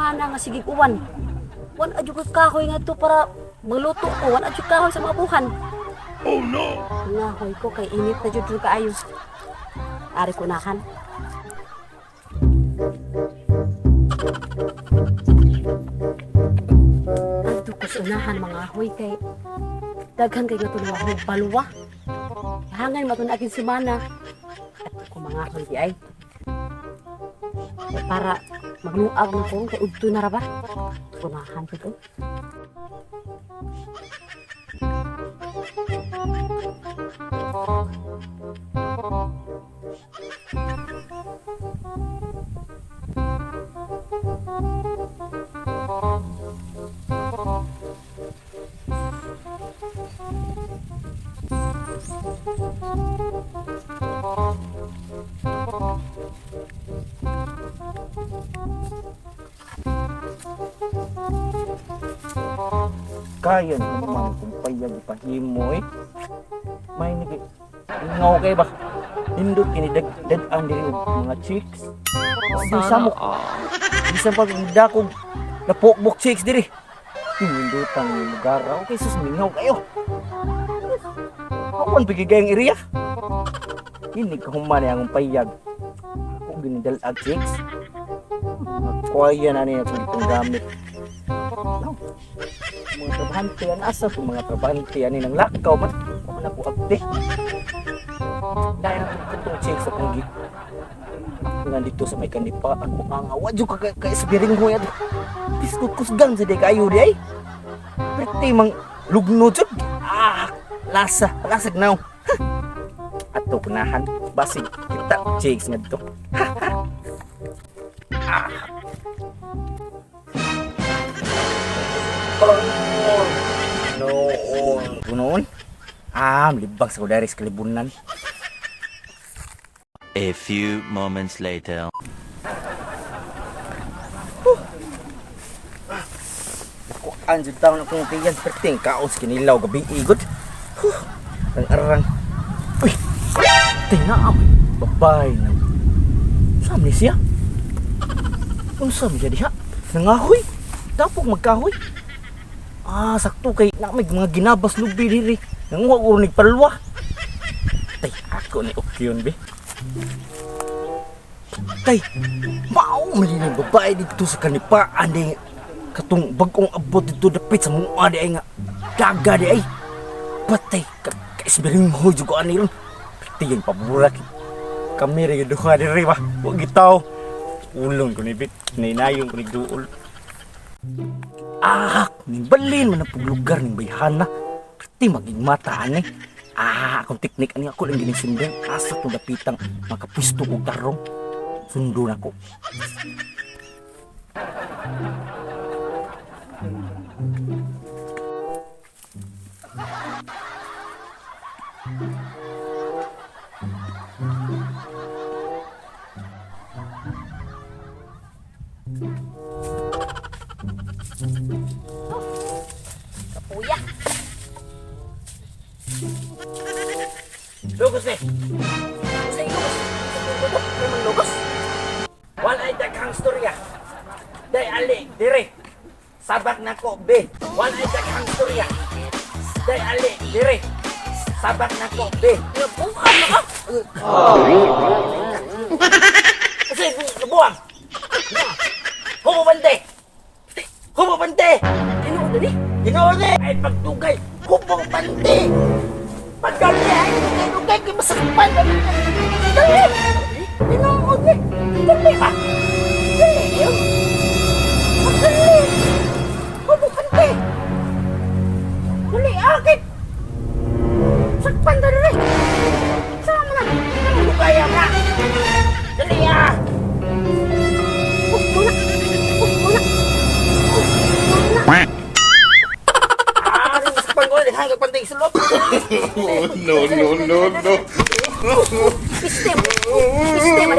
mana nga sige uwan. Wan adyo ko kahoy nga to para maluto ko. Wan adyo kahoy sa mga buhan. Oh no! Ngahoy ko kay init na jud kaayo. Ari ko nakan. Adto ko sa unahan mga ahoy kay daghan kay nga tuloy balwa. Hangay matun akin semana. Adto ko mga ahoy di ay. Para magluag na ko kay udto na ra ba? Unahan ko to. Kaya naman kung payag ipahimo eh. May nag ngaw kay ba? Indot kini dagdag diri mga chicks. Di samo. Bisan pag dakog napokbok chicks diri. Indotang lugar. Okay sus mingaw kayo. Awan bigay ang area. Ini kahuman yang payag. Ako ginidalag chicks. Kuya na niya itong gamit. Mga trabahante yan asa kung mga trabahante yan ng lakaw man ako abde dahil ang itong check sa panggi nga dito sa may kanipa ako ang awa dyan ka isbiring ko yan diskusgan sa di kayo di ay pretty mang lugno dyan lasag now ato kunahan basig kita chicks nga dito Noon. Malibag sa kudari sa kalibunan. A few moments later. Kuan jud taon akong tiyan perting kaos kinilaw gabi igot. Ang arang. Uy. Tingnan babay na. Saan ni siya? Unsa man jadi ha? Nangahoy. Dapog magkahoy. Sakto kay na may mga ginabas lubi diri. Nanguha ko nig palwa. Tay, ako ni okyon be. Tay, mao man ni babae dito sa kanipaan di katong bagong abot dito dapit sa mga di ay nga daga di ay. Patay kaisbiring ho jud ko ani ron. Tay yung paburak. Kami ra duha diri ba. Wa gitaw. Ulong ko ni bit. Ninayon ko ni duol. Nimbalin man ang paglugar ng bayhana. Pati maging mataan eh. Akong teknik ani ako lang ginisundan. Asa itong dapitang makapwisto ko tarong. Sundo na ko. Kapuya. Lugos eh. Sa lugos. Sa memang lugos. Walay daghang storya. Day ali dire. Sabak na ko be. Walay daghang storya. Day ali dire. Sabak na ko be. Nabuhan na ka. Kasi nabuang. Humubante. Humubante. Tinuod na ni. Tinuod eh. Ay pagtugay. Humubante. Pagdali ay tugay kay masakpan. Dali. Tinuod eh. Dali ba? Dali yun. Dali. Humubante. Dali akit. Sakpan na rin. Sama na. Lugaya na. Dali ah. Muna. Muna. Masakpan ko rin. Hanggang pantay sa loob. No. Pistem. Pistem.